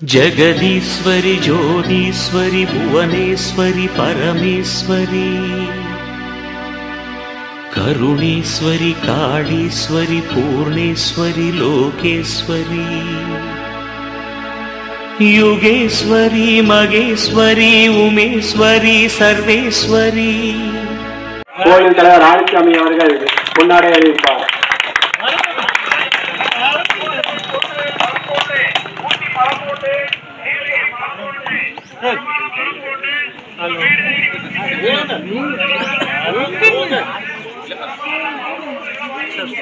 जगदीश्वरि ज्योतीश्वरि भुवनेश्वरि परमेश्वरि करुणेश्वरि काळीश्वरि पूर्णेश्वरि लोकेश्वरि युगेश्वरि मगेश्वरि उमेश्वरि सर्वेश्वरि கோயில் தலைவர் ஆதிசாமி அவர்கள் கொண்டாடி அறிவிப்பார்.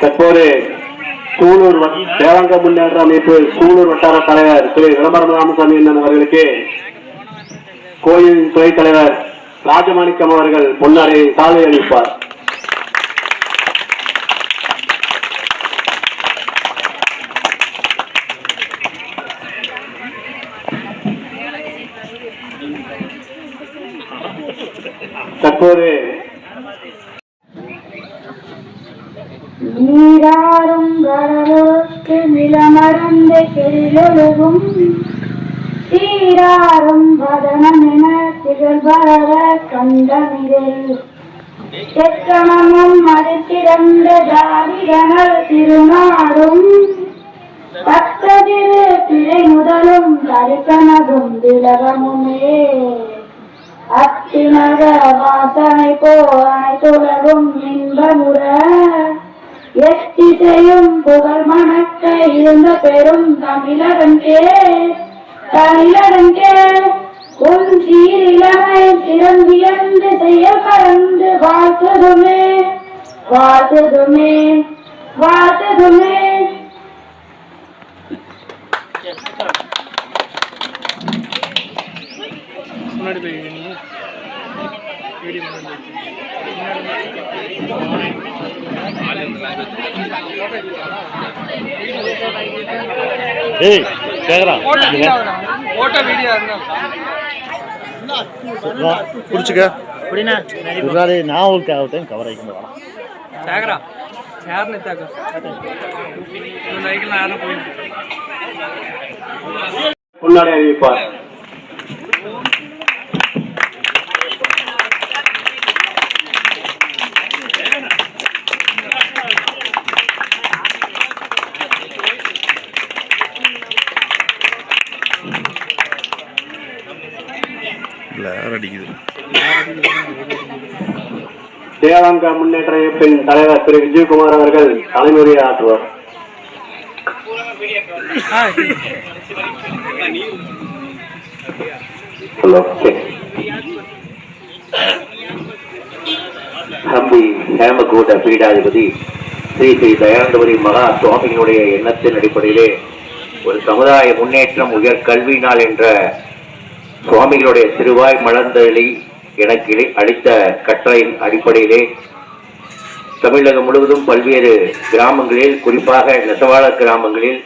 தற்போது சூலூர் தேவாங்க முன்னேற்ற அமைப்பு சூலூர் வட்டார தலைவர் திரு விளம்பரம் ராமசாமி அவர்களுக்கு கோயில் துணைத் தலைவர் ராஜமாணிக்கம் அவர்கள் பொன்னாடை சாலை அளிப்பார். தற்போது நீராறும் வரலோக்கு நிலமறந்து கெழிலொழுகும் சீராறும் வதனமென திகழ்வர கண்டமிதில் செக்கணமும் மறுத்திறந்த ஜாதிகணல் திருநாடும் பத்ததிரு பிழை முதலும் தரிசனதும் திலகமுமே அத்தினக வாசனை போய் துலகும் இன்பமுற எத்திசையும் புகழ் மணக்க இருந்த பெரும் தமிழகங்கே உன் சீரிலமை திறந்தியந்து செய்ய பறந்து வாழ்த்துதுமே வாழ்த்துதுமே வாழ்த்துதுமே. பொன்னாடை அறிவிப்பார். தேவாங்க முன்னேற்ற அமைப்பின் தலைவர் திரு விஜயகுமார் அவர்கள் தலைமுறை ஆற்றுவார். தம்பி ஹேமகூட பீடாதிபதி ஸ்ரீ ஸ்ரீ தயானந்தபுரி மகா சுவாமியினுடைய எண்ணத்தின் அடிப்படையிலே ஒரு சமுதாய முன்னேற்றம் உயர் கல்வி நாள் என்ற சுவாமிகளுடைய திருவாய் மலர்ந்தளி எனக்கு அளித்த கட்டளையின் அடிப்படையிலே தமிழகம் முழுவதும் பல்வேறு கிராமங்களில், குறிப்பாக நெசவாளர் கிராமங்களில்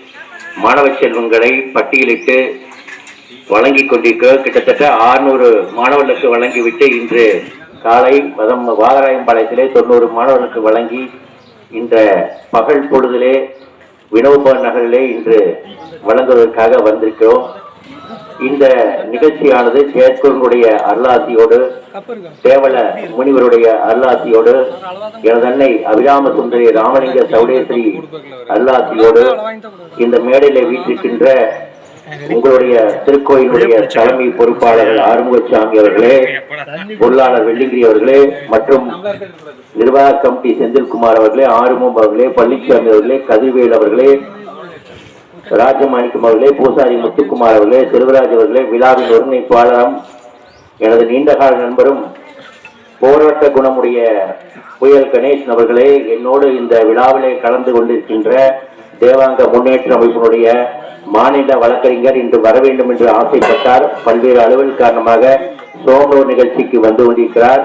மாணவ செல்வங்களை பட்டியலிட்டு வழங்கி கொண்டிருக்க கிட்டத்தட்ட 600 மாணவர்களுக்கு வழங்கிவிட்டு இன்று காலை வாகராயம்பாளையத்திலே 90 மாணவர்களுக்கு வழங்கி இந்த பகல் பொழுதிலே வினோபா நகரிலே இன்று வழங்குவதற்காக வந்திருக்கிறோம். இந்த நிகழ்ச்சியானது சேத்குருடைய அருளாசியோடு, தேவல முனிவருடைய அருளாசியோடு, எனது அன்னை அபிராம சுந்தரி ராமலிங்க சௌடேஸ்வரி அருளாசியோடு இந்த மேடையில வீட்டிருக்கின்ற உங்களுடைய திருக்கோயிலுடைய தலைமை பொறுப்பாளர்கள் ஆறுமுகசாமி அவர்களே, பொருளாளர் வெள்ளிங்கிரி அவர்களே மற்றும் நிர்வாக கமிட்டி செந்தில்குமார் அவர்களே, ஆறுமுகம் அவர்களே, பழனிசாமி அவர்களே, கதிர்வேல் அவர்களே, ராஜமாணிக்கம் அவர்களே, பூசாரி முத்துக்குமார் அவர்களே, செல்வராஜ் அவர்களே, விழாவின் ஒருங்கிணைப்பாளரும் எனது நீண்டகால நண்பரும் போராட்ட குணமுடைய புயல் கணேசன் அவர்களே, என்னோடு இந்த விழாவிலே கலந்து கொண்டிருக்கின்ற தேவாங்க முன்னேற்ற அமைப்பினுடைய மாநில வழக்கறிஞர் இன்று வர வேண்டும் என்று ஆசைப்பட்டார். பல்வேறு அலுவல் காரணமாக சோமனூர் நிகழ்ச்சிக்கு வந்து கொண்டிருக்கிறார்.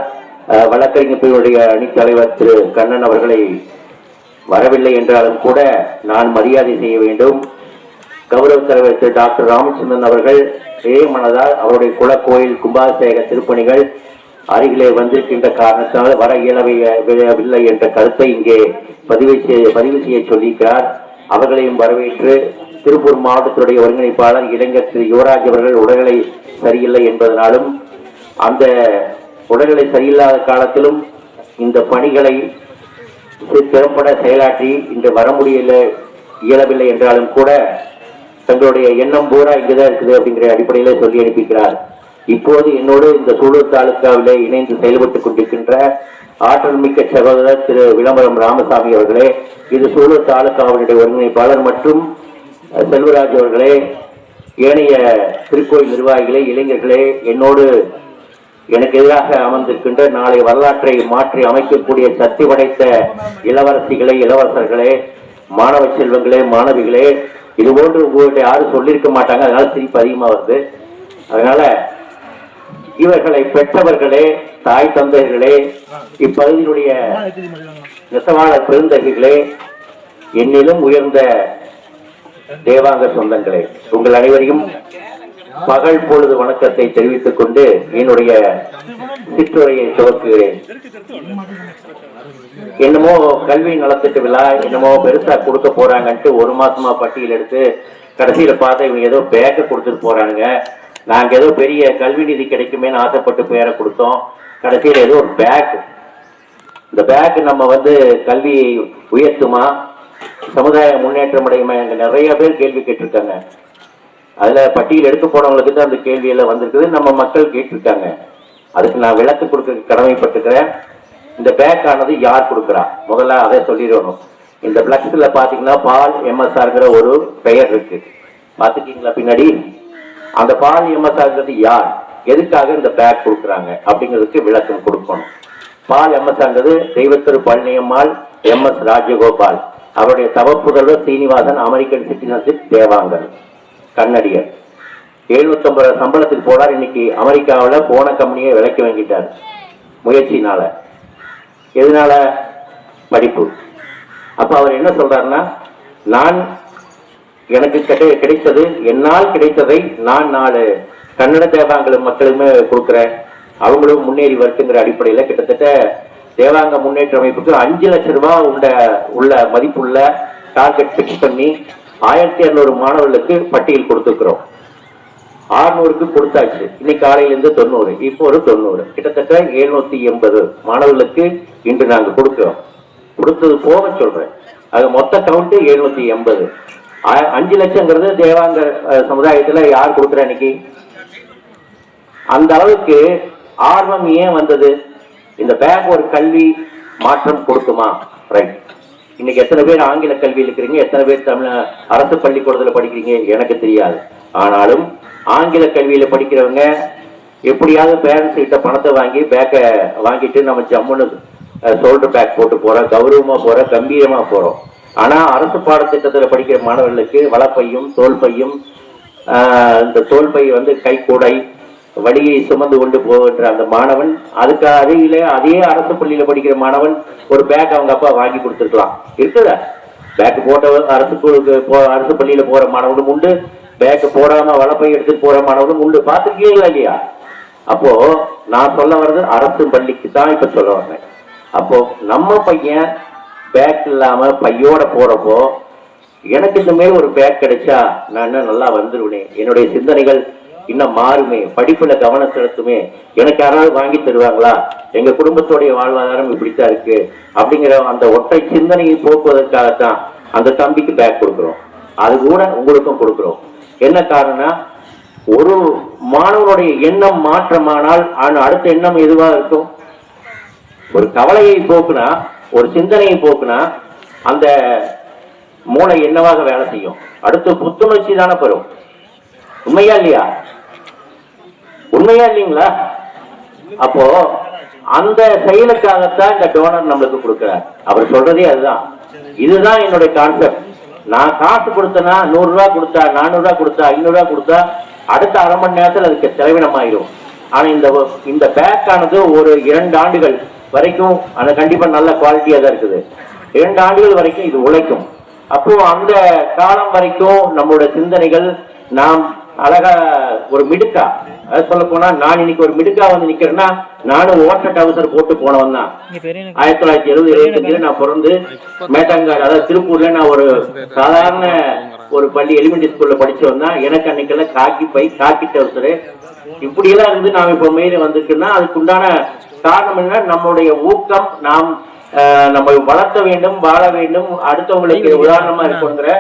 வழக்கறிஞர் பிரிவுடைய அணித்தலைவர் திரு கண்ணன் அவர்களை வரவில்லை என்றாலும் கூட நான் மரியாதை செய்ய வேண்டும். கௌரவ தலைவர் திரு டாக்டர் ராமச்சந்திரன் அவர்கள் மனதால் அவருடைய குலக்கோயில் கும்பாபிஷேக திருப்பணிகள் அருகிலே வந்திருக்கின்ற காரணத்தால் வர இயலவில்லை என்ற கருத்தை இங்கே பதிவு செய்ய சொல்லியிருக்கிறார். அவர்களையும் வரவேற்று திருப்பூர் மாவட்டத்தினுடைய ஒருங்கிணைப்பாளர் இளைஞர் திரு யுவராஜ் அவர்கள் உடல்நிலை சரியில்லை என்பதனாலும் அந்த உடல்நிலை சரியில்லாத காலத்திலும் இந்த பணிகளை திறம்பட செயலாற்றி இன்று வர இயலவில்லை என்றாலும் கூட தங்களுடைய எண்ணம் பூரா இங்குதான் இருக்குது அப்படிங்கிற அடிப்படையில சொல்லி அனுப்பிக்கிறார். இப்போது என்னோடு இந்த சூலூர் தாலுகாவிலே இணைந்து செயல்பட்டுக் கொண்டிருக்கின்ற ஆற்றல் மிக்க சகோதரர் திரு விளம்பரம் ராமசாமி அவர்களே, இது சூலூர் தாலுகாவினுடைய ஒருங்கிணைப்பாளர் மற்றும் செல்வராஜ் அவர்களே, ஏனைய திருக்கோயில் நிர்வாகிகளே, இளைஞர்களே, என்னோடு எனக்கு எதிராக அமர்ந்திருக்கின்ற நாளை வரலாற்றை மாற்றி அமைக்கக்கூடிய சக்தி படைத்த இளவரசிகளே, இளவரசர்களே, மாணவ செல்வங்களே, மாணவிகளே, இது போன்று உங்கள்கிட்ட யாரும் சொல்லியிருக்க மாட்டாங்க. அதனால சிரிப்பு அதிகமா வருது. அதனால இவர்களை பெற்றவர்களே, தாய் தந்தையர்களே, இப்பகுதியினுடைய நெசவாளர் பெருந்தகைகளே, என்னிலும் உயர்ந்த தேவாங்க சொந்தங்களே, உங்கள் அனைவரையும் பகல் பொழுது வணக்கத்தை தெரிவித்துக் கொண்டு என்னுடைய சிற்றுரையை துவக்குகிறேன். என்னமோ கல்வி நலத்திட்ட விழா என்னமோ பெருசா கொடுக்க போறாங்கன்ட்டு ஒரு மாசமா பட்டியல் எடுத்து கடைசியில பார்த்தா இவங்க ஏதோ பேக்கை கொடுத்துட்டு போறானுங்க. நாங்க ஏதோ பெரிய கல்வி நிதி கிடைக்குமேன்னு ஆசைப்பட்டு பேரை கொடுத்தோம். கடைசியில ஏதோ ஒரு பேக். இந்த பேக் நம்ம கல்வி உயர்த்துமா, சமுதாய முன்னேற்றம் அடையுமா? எங்க நிறைய பேர் கேள்வி கேட்டிருக்காங்க. அதுல பட்டியல் எடுத்து போனவங்களுக்கு தான் அந்த கேள்வி எல்லாம் வந்திருக்குது. நம்ம மக்கள் கேட்டிருக்காங்க. அதுக்கு நான் விளக்கு கொடுக்க கடமைப்பட்டுக்கிறேன். இந்த பேக் ஆனது யார் கொடுக்குறா, முதல்ல அதை சொல்லிடணும். இந்த பிளக்ஸ்ல பாத்தீங்கன்னா பால் எம்எஸ்ஆர்ங்கிற ஒரு பெயர் இருக்கு, பாத்துக்கீங்களா பின்னாடி? அந்த பால் எம்எஸ்ஆர்ங்கிறது யார், எதுக்காக இந்த பேக் கொடுக்குறாங்க அப்படிங்கிறதுக்கு விளக்கம் கொடுக்கணும். பால் எம்எஸ்ஆர்ங்கிறது தெய்வத்திரு பழனியம்மாள் எம்எஸ் ராஜகோபால், அவருடைய தவப்புதல்வர் சீனிவாசன், அமெரிக்கன் சிட்டிசன்ஷிப், தேவாங்கர், கன்னடியர். 750 சம்பளத்துக்கு போனார். இன்னைக்கு அமெரிக்காவில் போன கம்பெனியை விலைக்கு வாங்கிட்டார் முயற்சினால. எதனால? படிப்பு. அப்ப அவர் என்ன சொல்றாருன்னா, நான் எனக்கு கிடைத்தது, என்னால் கிடைத்ததை நான் 4 கன்னட தேவாங்க மக்களுமே கொடுக்குறேன், அவங்களும் முன்னேறி வருங்கிற அடிப்படையில் கிட்டத்தட்ட தேவாங்க முன்னேற்ற அமைப்புக்கு 5 லட்சம் ரூபாய் உள்ள மதிப்புள்ள டார்கெட் பிக்ஸ் பண்ணி 1200 மாணவர்களுக்கு பட்டியல் கொடுத்துக்கிறோம். 600க்கு கொடுத்தாச்சு. இன்னைக்கு காலையிலிருந்து 90, இப்போ ஒரு 90, கிட்டத்தட்ட 780 மாணவர்களுக்கு இன்று நாங்க கொடுக்கிறோம். கொடுத்தது போக சொல்றேன், அது மொத்த கவுண்ட் 780. 5 லட்சங்கிறது தேவாங்க சமுதாயத்துல யார் கொடுக்குற இன்னைக்கு? அந்த அளவுக்கு ஆர்வம் ஏன் வந்தது? இந்த பேக் ஒரு கல்வி மாற்றம் கொடுக்குமா? ரைட். இன்னைக்கு எத்தனை பேர் ஆங்கில கல்வியில் இருக்கிறீங்க, எத்தனை பேர் தமிழ் அரசு பள்ளிக்கூடத்தில் படிக்கிறீங்க எனக்கு தெரியாது. ஆனாலும் ஆங்கில கல்வியில படிக்கிறவங்க எப்படியாவது பேரண்ட்ஸ் கிட்ட பணத்தை வாங்கி பேக்கை வாங்கிட்டு நம்ம ஜம்முன்னு ஷோல்டர் பேக் போட்டு போறோம், கௌரவமா போறோம், கம்பீரமா போறோம். ஆனா அரசு பாடத்திட்டத்தில் படிக்கிற மாணவர்களுக்கு வளப்பையும் தோல்பையும், இந்த தோல்பை கைக்கூடை வழியை சுமந்து கொண்டு போகின்ற அந்த மாணவன், அதுக்கு அருகிலே அதே அரசு பள்ளியில படிக்கிற மாணவன் ஒரு பேக் அவங்க அப்பா வாங்கி கொடுத்துருக்கலாம். இருக்குதா? பேக் போட்ட அரசு பள்ளியில போற மாணவனும் உண்டு, பேக் போடாம வளப்பை எடுத்துட்டு போற மாணவனும் உண்டு. பார்த்துருக்கீங்களா இல்லையா? அப்போ நான் சொல்ல வர்றது அரசு பள்ளிக்கு தான் இப்ப சொல்ல வர்றேன். அப்போ நம்ம பையன் பேக் இல்லாம பையோட போறப்போ, எனக்கு இந்த மாதிரி ஒரு பேக் கிடைச்சா நான் இன்னும் நல்லா வந்துருவேன், என்னுடைய சிந்தனைகள் இன்னும் மாறுமே, படிப்புல கவனம் செலுத்துமே, எனக்கு யாராவது வாங்கி தருவாங்களா, எங்க குடும்பத்துடைய வாழ்வாதாரம் இப்படித்தான் இருக்கு அப்படிங்கிற அந்த ஒற்றை சிந்தனையை போக்குவதற்காகத்தான் அந்த தம்பிக்கு பேக் கொடுக்குறோம். அது கூட உங்களுக்கும் கொடுக்குறோம். என்ன காரணம்னா, ஒரு மாணவனுடைய எண்ணம் மாற்றமானால் அடுத்த எண்ணம் எதுவா இருக்கும்? ஒரு கவலையை போக்குனா, ஒரு சிந்தனையை போக்குனா அந்த மூளை என்னவாக வேலை செய்யும்? அடுத்து புத்துணர்ச்சி தானே பெறும். உண்மையா இல்லையா? உண்மையா இல்லைங்களா? அப்போ அந்த செயலுக்காகத்தான் இந்த டோனர் நம்மளுக்கு கொடுக்கிறார். அவர் சொல்றதே அதுதான். இதுதான் என்னுடைய கான்செப்ட். நான் காசு கொடுத்தனா, 100 ரூபாய் கொடுத்தா, 400 ரூபாய் கொடுத்தா, 500 ரூபாய் கொடுத்தா அடுத்த அரை மணி நேரத்தில் அதுக்கு செலவினம் ஆயிடும். ஆனா இந்த பேக் ஆனது ஒரு 2 ஆண்டுகள் வரைக்கும் அது கண்டிப்பா நல்ல குவாலிட்டியா தான் இருக்குது. 2 ஆண்டுகள் வரைக்கும் இது உழைக்கும். அப்போ அந்த காலம் வரைக்கும் நம்மளோட சிந்தனைகள், நாம் அழகா ஒரு மிடுக்கா, அது சொல்ல போனா நான் இன்னைக்கு ஒரு மிடுக்கா நிக்கிறேன்னா, நானும் ஓட்ட டவுசர் போட்டு போனவன் தான். 1970 நான் பிறந்து மேட்டங்காடு, அதாவது திருப்பூர்ல நான் ஒரு சாதாரண ஒரு பள்ளி எலிமெண்டரி ஸ்கூல்ல படிச்சோம்னா எனக்கு அன்னைக்கெல்லாம் காக்கி பை காக்கி டவுசரு இப்படியெல்லாம் இருந்து நாம் இப்போ மேலே வந்துருக்குன்னா அதுக்கு உண்டான காரணம் என்ன? நம்மளுடைய ஊக்கம், நாம் நம்ம வளர்க்க வேண்டும், வாழ வேண்டும், அடுத்தவங்களுக்கு உதாரணமா இருக்கணுங்கிற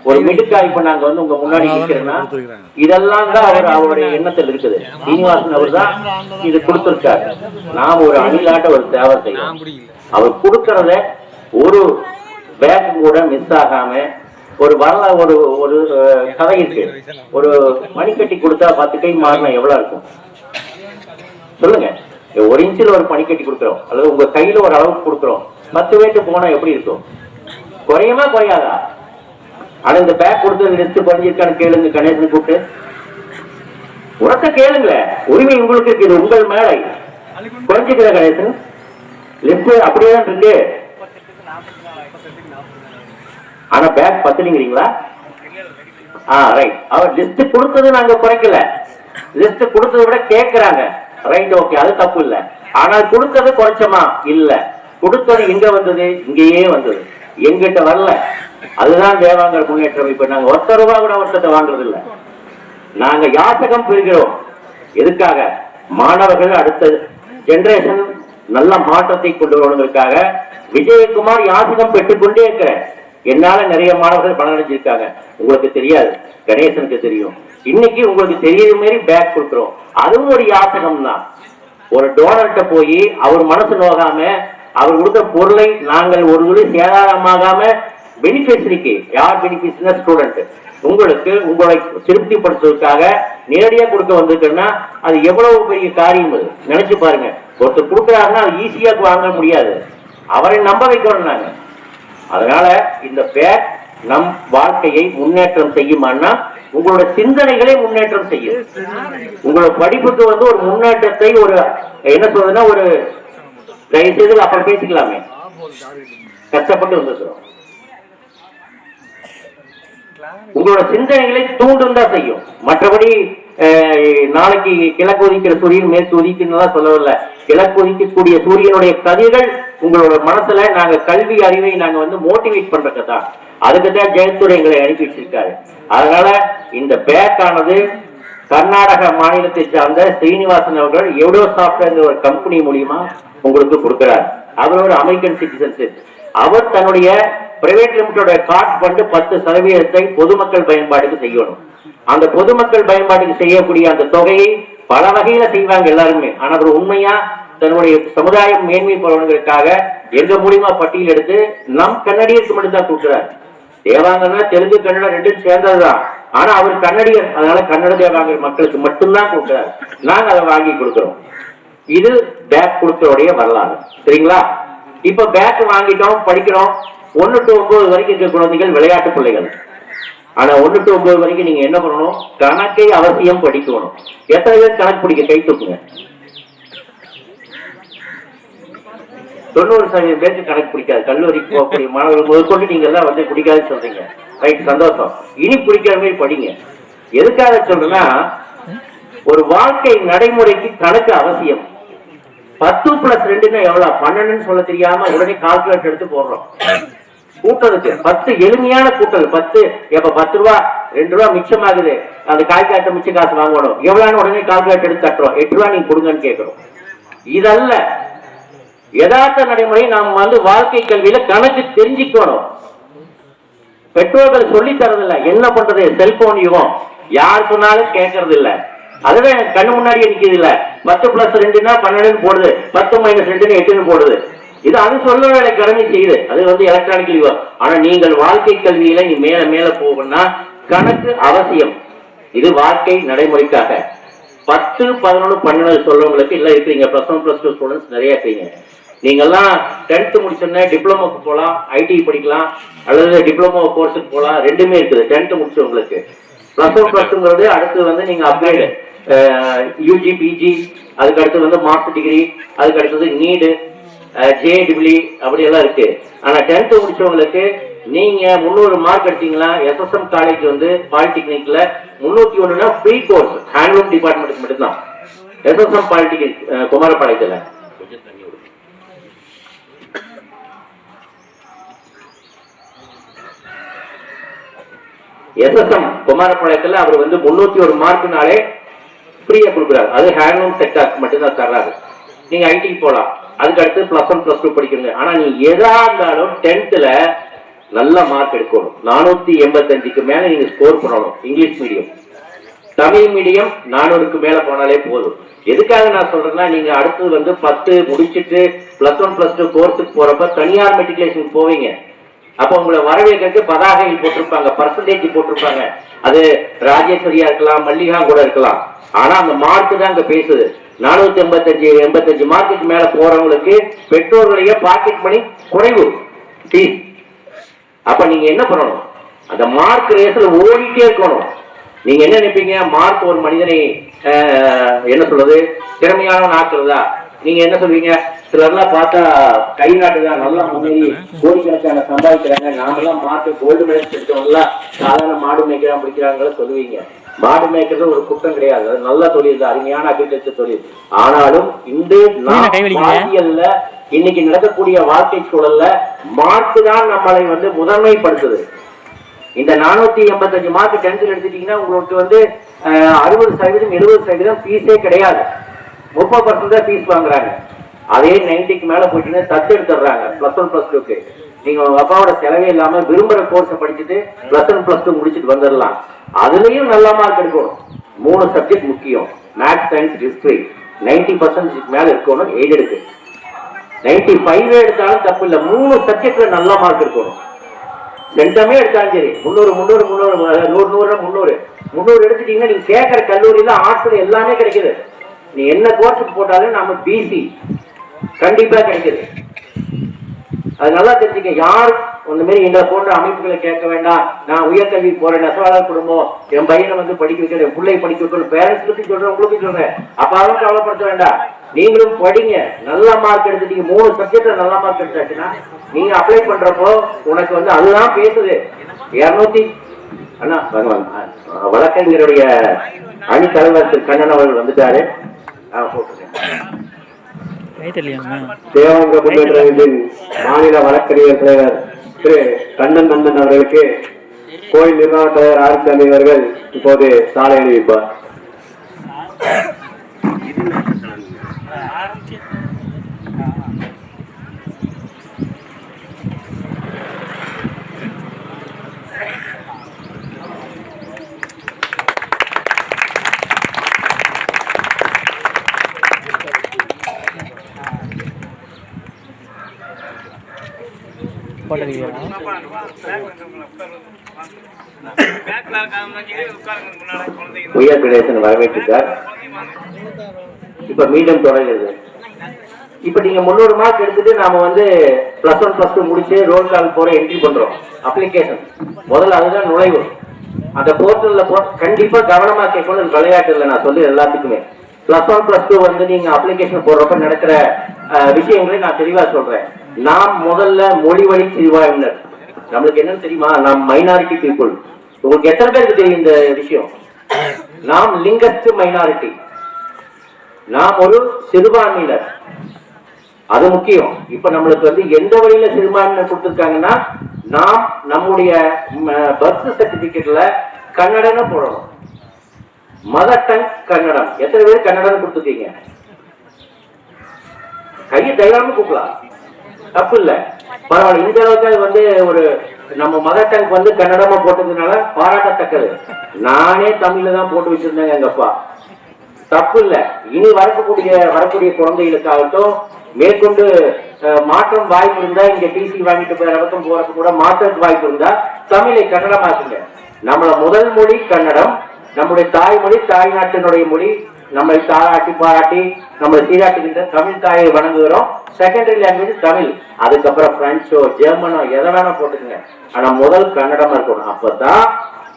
ஒரு மிடுக்காய் இப்ப நாங்க வந்து உங்க முன்னாடி நிக்கிறேன்னா இதெல்லாம் தான் அவருடைய எண்ணத்தில் இருக்குது. சீனிவாசன் அவர் தான் இது கொடுத்திருக்காரு. நாம் ஒரு அணிலாட்ட ஒரு சேவை செய்யணும். அவர் கொடுக்கறத ஒரு பேக் கூட மிஸ் ஆகாம ஒரு ஒரு ஒரு கதை இருக்கு. ஒரு மணிக்கட்டி கொடுத்தா 10 கை மாறினா எவ்வளவு இருக்கும் சொல்லுங்க? 1 இன்ச்சில் ஒரு பனிக்கட்டி கொடுக்குறோம் அல்லது உங்க கையில ஒரு அளவுக்கு கொடுக்குறோம், 10 weight போனா எப்படி இருக்கும்? குறையுமா குறையாதா? ஆனா இந்த பேக் கொடுத்து லிஸ்ட் குறைஞ்சிருக்கான்னு கேளுங்க கணேசன் கூப்பிட்டு உரத்த கேளுங்க. உரிமை உங்களுக்கு இருக்கு, இது உங்கள் மேலை. குறைஞ்சிக்கிற கணேசன் லிஸ்ட் அப்படியே தான் இருக்கு. ஆனா பேக் பத்தலிங்கிறீங்களா? ரைட். அவர் லிஸ்ட் கொடுத்தது நாங்க குறைக்கல, லிஸ்ட் கொடுத்ததை விட கேட்கிறாங்க. ரைட், ஓகே, அது தப்பு இல்ல. ஆனால் கொடுத்தது குறைச்சமா? இல்ல. கொடுத்தது எங்க வந்தது? இங்கேயே வந்தது, எங்கிட்ட வரல. அதுதான் தேவாங்கர் முன்னேற்றம். இப்ப நாங்க 1 ரூபா கூட ஒருத்தத்தை வாங்குறது இல்ல. நாங்க யாசகம் பெறுகிறோம். எதுக்காக? மாணவர்கள் அடுத்த ஜெனரேஷன் நல்ல மாற்றத்தை கொண்டு வரவங்களுக்காக. விஜயகுமார் யாசகம் பெற்றுக்கொண்டே இருக்கிறேன். என்னால நிறைய மாணவர்கள் பலனடைஞ்சிருக்காங்க. உங்களுக்கு தெரியாது, கணேசனுக்கு தெரியும். இன்னைக்கு உங்களுக்கு தெரியுற மாதிரி பேக் கொடுக்கிறோம். அதுவும் ஒரு யாசகம் தான். ஒரு டோனர்கிட்ட போய் அவர் மனசு நோகாம அவர் கொடுத்த பொருளை நாங்கள் ஒரு துளி சேதாரமாகாம பெனிஃபிஷரிக்கு, யார் பெனிஃபிஷரியா? ஸ்டூடெண்ட். உங்களுக்கு உங்களை திருப்திப்படுத்துவதற்காக நேரடியாக கொடுக்க வந்திருக்குன்னா அது எவ்வளவு பெரிய காரியம். அது நினைச்சு பாருங்க. ஒருத்தர் கொடுக்குறாருன்னா அது ஈஸியா வாங்க முடியாது. அவரை நம்ப வைக்கணும் நாங்க. அதனால இந்த பேக் நம் வாழ்க்கையை முன்னேற்றம் செய்யுமான்னா உங்களோட சிந்தனைகளை முன்னேற்றம் செய்யும். உங்களோட படிப்புக்கு வந்து ஒரு முன்னேற்றத்தை, ஒரு என்ன சொல்றதுன்னா, ஒரு செய்து அப்புறம் பேசிக்கலாமே, கஷ்டப்பட்டு வந்துருக்கிறோம். உங்களோட சிந்தனைகளை தூண்டும் தான் செய்யும். மற்றபடி நாளைக்கு கிழக்கு உதிக்கிற சூரியன் மேற்கு உதிக்குன்னு சொல்லவில்லை. கிழக்கு உதிக்கக்கூடிய சூரியனுடைய கதிர்கள் உங்களோட மனசுல நாங்க கல்வி அறிவை நாங்க வந்து மோட்டிவேட் பண்றதுதான். அதுக்குதான் ஜெயத்துறை எங்களை அனுப்பி வச்சிருக்காரு. அதனால இந்த பேக் ஆனது கர்நாடக மாநிலத்தை சார்ந்த ஸ்ரீனிவாசன் அவர்கள் எவ்வளோ சாஃப்ட்வேர் ஒரு கம்பெனி மூலியமா உங்களுக்கு கொடுக்கிறார். அவர் ஒரு அமெரிக்கன் சிட்டிசன்ஷிப். அவர் தன்னுடைய பிரைவேட் லிமிட்டோட கார்ட் ஃபண்ட் 10% பொதுமக்கள் பயன்பாட்டுக்கு செய்யணும். அந்த பொதுமக்கள் பயன்பாட்டுக்கு செய்யக்கூடிய அந்த தொகையை பல வகையில செய்வாங்க எல்லாருமே. ஆனா அவர் உண்மையா தன்னுடைய சமுதாயம் மேன்மை பெறவங்களுக்காக எங்க மூலியமா பட்டியல் எடுத்து நம் கன்னடியருக்கு மட்டும்தான் கொடுக்கிறார். தேவாங்கன்னா தெலுங்கு கன்னடம் ரெண்டும் சேர்ந்ததுதான். ஆனா அவர் கன்னடியர், அதனால கன்னட தேவாங்கர் மக்களுக்கு மட்டும்தான் கொடுக்கிறார். நாங்க அதை வாங்கி கொடுக்கிறோம். இது பேக் கொடுத்தோடைய வரலாறு. சரிங்களா? இப்ப பேக் வாங்கிட்டோம், படிக்கிறோம். 1 to 9 வரைக்கும் இருக்க குழந்தைகள் விளையாட்டு பிள்ளைகள். ஆனா 1 to 9 வரைக்கும் நீங்க என்ன பண்ணணும்? கணக்கை அவசியம் படிக்கணும். எத்தனை பேர் கணக்கு பிடிக்க கை தூக்குங்க? 90% பேருக்கு கணக்கு பிடிக்காது. கல்லூரிக்கு போகக்கூடிய மாணவர்கள் முதற்கொண்டு நீங்க எல்லாம் வந்து பிடிக்காதுன்னு சொல்றீங்க. ரைட், சந்தோஷம். இனி பிடிக்கிற மாதிரி படிங்க. எதுக்காக சொல்றேன்னா, ஒரு வாழ்க்கை நடைமுறைக்கு கணக்கு அவசியம். 10+2 எவ்வளவு? 12 சொல்ல தெரியாம உடனே கால்குலேட்டர் எடுத்து போடுறோம் கூட்டத்துக்கு. 10 எளிமையான கூட்டல். 10 எப்ப 10 ரூபா 2 ரூபா மிச்சம் ஆகுது, அந்த கால்குலேட்டர் மிச்ச காசு வாங்கணும். எவ்வளவு உடனே கால்குலேட்டர் எடுத்து தட்டுறோம். 8 ரூபா நீங்க கொடுங்கன்னு கேட்கிறோம். இதல்ல யதார்த்த நடைமுறை. நாம் வந்து வாழ்க்கை கல்வியில கணக்கு தெரிஞ்சுக்கணும். பெற்றோர்கள் சொல்லி தரதில்லை. என்ன பண்றது? செல்போன் யுகம். யார் சொன்னாலும் கேட்கறது இல்ல. அதுவே கண்ணு முன்னாடியே நிக்கிறது இல்ல. 10+2 12 போடுது, 10 - 2 8 போடுது. இது அது சொல்ல வேலை கடமை செய்யுது. அது வந்து எலக்ட்ரானிக் யுகம். ஆனா நீங்கள் வாழ்க்கை கல்வியில நீ மேல மேல போகணும்னா கணக்கு அவசியம். இது வாழ்க்கை நடைமுறைக்காக. 10, 11, 12 சொல்றவங்களுக்கு இல்ல இருக்கிறீங்க. +1 +2 ஸ்டூடெண்ட்ஸ் நிறைய இருக்கிறீங்க. நீங்கெல்லாம் 10th முடிச்சோன்னா டிப்ளமோக்கு போகலாம், ஐடி படிக்கலாம், அல்லது டிப்ளமோ கோர்ஸுக்கு போகலாம். ரெண்டுமே இருக்குது. 10th முடிச்சவங்களுக்கு +1 +2ங்கிறது அடுத்து வந்து நீங்க அப்கிரேடு யூஜி பிஜி, அதுக்கு அடுத்து வந்து மாஸ்டர் டிகிரி, அதுக்கு அடுத்தது நீடு, ஜேடபிள்யூ அப்படி எல்லாம் இருக்கு. ஆனா 10th முடிச்சவங்களுக்கு நீங்க 300 மார்க் எடுத்தீங்களா எஸ்எஸ்எம் காலேஜ் வந்து பாலிடெக்னிக்ல 301 ஃப்ரீ கோர்ஸ் ஹேண்ட்லூம் டிபார்ட்மெண்ட்டுக்கு மட்டும்தான். எஸ்எஸ்எம் பாலிடெக்னிக் குமாரபாளையத்துல SSM குமாரபாளையத்துல அவர் வந்து 301 மார்க்குனாலே ஃப்ரீயா கொடுக்குறாரு. அது ஹேண்ட்லூம் செக்டார் மட்டும்தான் தர்றாரு. நீங்க ஐடிக்கு போகலாம், அதுக்கு அடுத்து +1 +2 படிக்கிறீங்க. ஆனா நீங்க எதா இருந்தாலும் 10th நல்ல மார்க் எடுக்கணும். 485க்கு மேல நீங்க ஸ்கோர் பண்ணணும். இங்கிலீஷ் மீடியம், தமிழ் மீடியம் 400க்கு மேல போனாலே போதும். எதுக்காக நான் சொல்றேன்னா, நீங்க அடுத்தது வந்து 10 முடிச்சுட்டு +1 +2 கோர்ஸுக்கு போறப்ப தனியார் மெட்ரிகுலேஷன் போவீங்க. அப்ப உங்களை வரவேற்கிறது பதாகையில் போட்டிருப்பாங்க, பர்சன்டேஜ் போட்டிருப்பாங்க. அது ராஜேஸ்வரியா இருக்கலாம், மல்லிகா கூட இருக்கலாம். ஆனா அந்த மார்க் தான் அங்க பேசுது. 485 மார்க்குக்கு மேல போறவங்களுக்கு பெற்றோர்களுடைய பாக்கெட் மணி குறைவு ஃபீஸ். அப்ப நீங்க என்ன பண்ணணும், அந்த மார்க் ரேஸ்ல ஓடிட்டே இருக்கணும். நீங்க என்ன நினைப்பீங்க, மார்க் ஒரு மனிதனை என்ன சொல்றது திறமையானவன் ஆக்குறதா? நீங்க என்ன சொல்வீங்க, சிலர்லாம் பார்த்தா கை நாட்டுதான் நல்லா முன்னேறி கோடிக்கணக்கான சம்பாதிக்கிறாங்க, நாமெல்லாம் மார்க் கோல்டு மெடல் எடுத்தவங்கலாம் சாதாரண மாடு மேய்க்கிறான் பிடிக்கிறாங்கள சொல்லுவீங்க. மாடு மேய்க்கிறது ஒரு குற்றம் கிடையாது, அது நல்ல தொழில் தான், அருமையான அக்ரிகல்ச்சர் தொழில். ஆனாலும் இந்த வாழ்க்கையல்ல இன்னைக்கு நடக்கக்கூடிய வாழ்க்கை சூழல்ல மார்க் தான் நம்மளை வந்து முதன்மைப்படுத்துது. இந்த 485 மார்க் 10th எடுத்துட்டீங்கன்னா உங்களுக்கு வந்து 60% 70% ஃபீஸே கிடையாது. 30% தான் ஃபீஸ் வாங்குறாங்க. அதே 90க்கு மேல போயிட்டீங்கன்னா தத்து எடுத்துடுறாங்க +1 +2க்கு. நீங்க உங்க அப்பாவோட செலவே இல்லாம விரும்புற கோர்ஸை படிச்சுட்டு +1 +2 முடிச்சுட்டு வந்துடலாம். அதுலயும் நல்ல மார்க் எடுக்கணும். 3 சப்ஜெக்ட் முக்கியம், மேத்ஸ், சயின்ஸ், ஹிஸ்டரி. 90% மேல இருக்கணும். எய்டெடுக்கு 95 எடுத்தாலும் தப்பு இல்லை. 3 சப்ஜெக்ட்ல நல்ல மார்க் இருக்கணும். சென்டமே எடுத்தாலும் சரி, 300 எடுத்துட்டீங்கன்னா நீங்க கேட்கிற கல்லூரியில ஆர்ட்ஸ்ல எல்லாமே கிடைக்குது. நீ என்ன கோர்ஸுக்கு போட்டாலும் நம்ம பிசி கண்டிப்பா கிடைக்குது. அது நல்லா தெரிஞ்சுக்க. யார் அந்த மாதிரி எங்களை போன்ற அமைப்புகளை கேட்க வேண்டாம். நான் உயர்கல்வி போறேன், நெசவாளர் குடும்பம், என் பையனை வந்து படிக்க வைக்கிறேன், என் பிள்ளை படிக்க வைக்கணும், பேரண்ட்ஸ்க்கு சொல்றேன், உங்களுக்கு சொல்றேன். அப்பாவும் கவலைப்படுத்த வேண்டாம், நீங்களும் படிங்க. நல்ல மார்க் எடுத்துட்டீங்க, 3 சப்ஜெக்ட்ல நல்ல மார்க் எடுத்தாச்சுன்னா நீங்க அப்ளை பண்றப்போ உனக்கு வந்து அதுதான் பேசுது. 200 அண்ணா வழக்கறிஞருடைய அணி தலைவர் திரு கண்ணன் அவர்கள் வந்துட்டாரு. தேவாங்க முன்னேற்றத்தின் மாநில வழக்கறிஞர் தலைவர் திரு கண்ணன் நந்தன் அவர்களுக்கு கோயில் நிர்வாக தலைவர் ஆர்சாமி அவர்கள் இப்போது சாலை அணிவிப்பார். உயர் கணேசன் வரவேற்றார். இப்ப மீண்டும் தொடர்கிறது. இப்ப நீங்க 300 மார்க் எடுத்துட்டு நாம வந்து +1 +2 முடிச்சு ரோல் கால் போற என்ட்ரி பண்றோம். அப்ளிகேஷன் முதல்ல அதுதான் நுழைவு. அந்த போர்ட்டல்ல கண்டிப்பா கவனமா கேட்கணும். விளையாட்டு இல்லை, நான் சொல்லி எல்லாத்துக்குமே +1 +2 வந்து நீங்க அப்ளிகேஷன் போடுறப்ப நடக்கிற விஷயங்களை நான் தெளிவா சொல்றேன். நாம் முதல்ல மொழி வழி சிறுபான்மையினர். நம்மளுக்கு என்னன்னு தெரியுமா, நாம் மைனாரிட்டி பீப்புள். உங்களுக்கு எத்தனை பேருக்கு தெரியும் இந்த விஷயம்? நாம் லிங்கஸ்ட் மைனாரிட்டி, நாம் ஒரு சிறுபான்மையினர். அது முக்கியம். இப்ப நம்மளுக்கு வந்து எந்த வழியில சிறுபான்மையினர் கொடுத்திருக்காங்கன்னா, நாம் நம்முடைய பர்த் சர்டிபிகேட்ல கன்னடன்னு போடணும். Mother tongue Kannada. எத்தனை பேர் கன்னடம் கொடுத்துருக்கீங்க? கையை தைரியமா கூப்பிடலாம், தப்பு இல்ல, பரவாயில்ல. இந்த அளவுக்கு அது வந்து ஒரு நம்ம மதர் டங் வந்து கன்னடமா போட்டதுனால பாராட்டத்தக்கது. நானே தமிழ்ல தான் போட்டு வச்சிருந்தேங்க எங்க அப்பா, தப்பு இல்ல. இனி வரக்கூடிய குழந்தைகளுக்காகட்டும் மேற்கொண்டு மாற்றம் வாய்ப்பு இருந்தா, இங்க டிசி வாங்கிட்டு போய் ரவத்தம் போறதுக்கு கூட மாற்றத்துக்கு வாய்ப்பு இருந்தா தமிழை கன்னடமாக்குங்க. நம்மள முதல் மொழி கன்னடம், நம்முடைய தாய்மொழி, தாய்நாட்டினுடைய மொழி. நம்மளை தாராட்டி பாராட்டி நம்மளை சீராட்டுகின்ற தமிழ் தாயை வணங்குகிறோம். செகண்டரி லாங்குவேஜ் தமிழ், அதுக்கப்புறம் பிரெஞ்சோ ஜெர்மனோ எதை வேணா போட்டுக்கங்க. ஆனா முதல் கன்னடமா இருக்கணும். அப்பதான்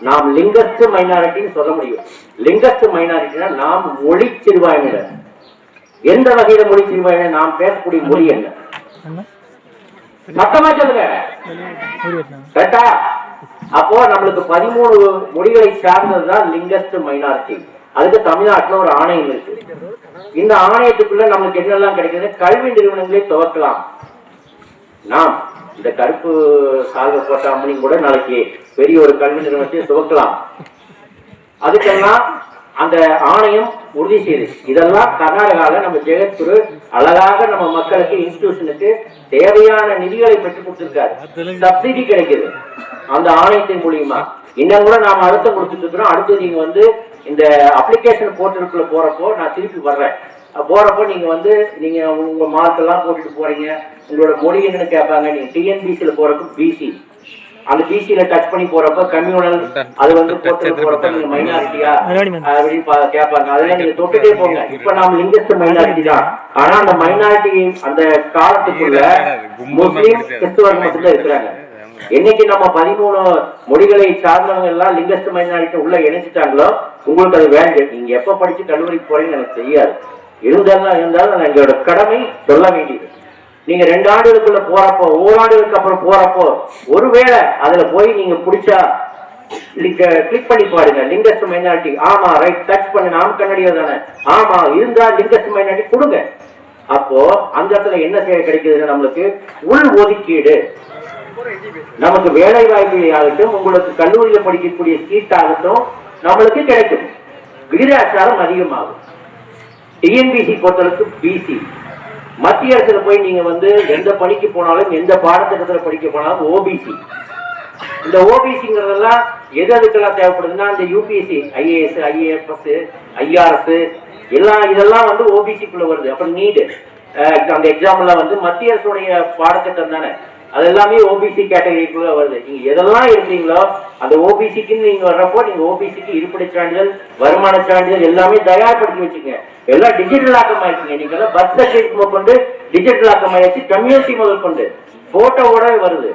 நாம் லிங்கஸ்ட் மைனாரிட்டின்னு சொல்ல முடியும். லிங்கஸ்ட் மைனாரிட்டினா நாம் மொழி சிறுபான்மையினர். எந்த வகையில மொழி சிறுபான்மையினர்? நாம் பேசக்கூடிய மொழி என்ன? மொத்தமா சொல்லுங்க, கரெக்டா? அப்போ நம்மளுக்கு 13 மொழிகளை சார்ந்ததுதான் லிங்கஸ்ட் மைனாரிட்டி. அதுக்கு தமிழ்நாட்டுல ஒரு ஆணையம் இருக்கு. இந்த ஆணையத்துக்குள்ள நம்மளுக்கு என்னெல்லாம் கிடைக்குது? கல்வி நிறுவனங்களை துவக்கலாம். நாம் இந்த கருப்பு சால்வை போட்ட அம்மனியும் கூட நாளைக்கு பெரிய ஒரு கல்வி நிறுவனத்தை துவக்கலாம். அதுக்கெல்லாம் அந்த ஆணையம் உறுதி செய்யுது. இதெல்லாம் கர்நாடகாவில் நம்ம ஜெகத்குரு அழகாக நம்ம மக்களுக்கு இன்ஸ்டிடியூஷனுக்கு தேவையான நிதிகளை பெற்றுக் கொடுத்திருக்காரு. சப்சிடி கிடைக்குது அந்த ஆணையத்தின் மூலியமா. இன்னும் கூட நாம அழுத்தம் கொடுத்துட்டு இருக்கிறோம். அடுத்து நீங்க வந்து இந்த அப்ளிகேஷன் போர்ட்டலுக்குள்ள போறப்போ நான் திருப்பி வர்றேன். போறப்போ நீங்க உங்க மார்க் எல்லாம் போட்டுட்டு போறீங்க, உங்களோட மொழி என்னன்னு கேட்பாங்க. நீங்க டிஎன்பிசியில போறப்போ பிசி, அந்த பிசியில டச் பண்ணி போறப்ப கம்யூனல், அது போர்ட்டல் போறப்ப நீங்க மைனாரிட்டியா அப்படின்னு கேட்பாங்க. அதெல்லாம் நீங்க தொட்டுட்டே போங்க. இப்ப நாம லிங்கஸ்ட் மைனாரிட்டி தான். ஆனா அந்த மைனாரிட்டி அந்த காலத்துக்குள்ள முஸ்லீம் கிறிஸ்துவர் மட்டும்தான் இருக்கிறாங்க. என்னைக்கு நம்ம 13 மொழிகளை சார்ந்தவங்க எல்லாம் லிங்கஸ்ட் மைனாரிட்டி உள்ள இணைச்சிட்டாங்களோ உங்களுக்கு அது வேண்டாம். நீங்க எப்ப படிச்சு கல்லூரிக்கு போறீங்கன்னு எனக்கு தெரியாது. இருந்தாலும் எங்களோட கடமை சொல்ல வேண்டியது. நீங்க 2 ஆண்டுகளுக்குள்ள போறப்போ, ஓராண்டுகளுக்கு அப்புறம் போறப்போ, ஒருவேளை அதுல போய் நீங்க பிடிச்சா கிளிக் பண்ணி பாருங்க லிங்கஸ்ட் மைனாரிட்டி. ஆமா ரைட், டச் பண்ணு, நாம் கன்னடியர் தானே, ஆமா இருந்தா லிங்கஸ்ட் மைனாரிட்டி கொடுங்க. அப்போ அந்த இடத்துல என்ன கிடைக்குதுன்னா நம்மளுக்கு உள் ஒதுக்கீடு, நமக்கு வேலை வாய்ப்பு ஆகட்டும், உங்களுக்கு கல்லூரியில படிக்கக்கூடிய சீட் ஆகட்டும் நம்மளுக்கு கிடைக்கும். விகிதாச்சாரம் அதிகமாகும். டிஎன்பிசி பொறுத்தளவுக்கு பிசி, மத்திய அரசுல போய் நீங்க எந்த பணிக்கு போனாலும், எந்த பாடத்திட்டத்துல படிக்க போனாலும் ஓபிசி. இந்த ஓபிசிங்கிறதெல்லாம் எதுக்கெல்லாம் தேவைப்படுதுன்னா இந்த யூபிஎஸ்சி, ஐஏஎஸ், ஐஏஎஃப்எஸ், ஐஆர்எஸ் இதெல்லாம் ஓபிசிக்குள்ள வருது. அப்புறம் நீட் அந்த எக்ஸாம் எல்லாம் மத்திய அரசுடைய பாடத்திட்டம் தானே, அது எல்லாமே ஓபிசி கேட்டகரிக்குள்ள வருது. நீங்க எதெல்லாம் இருக்கீங்களோ அந்த ஓபிசிக்கு நீங்க வர்றப்போ நீங்க ஓபிசிக்கு இருப்பிட சான்றிதழ், வருமான சான்றிதழ் எல்லாமே தயார்படுத்தி வச்சுக்கோங்க. எல்லாம் டிஜிட்டல் ஆக்கமாயிருக்கீங்க. நீங்க எல்லாம் பர்த் சர்டிபிகேட் முதல் கொண்டு டிஜிட்டல் ஆக்கமாயிருச்சு. கம்யூனிட்டி முதல் கொண்டு போட்டோவோட வருது.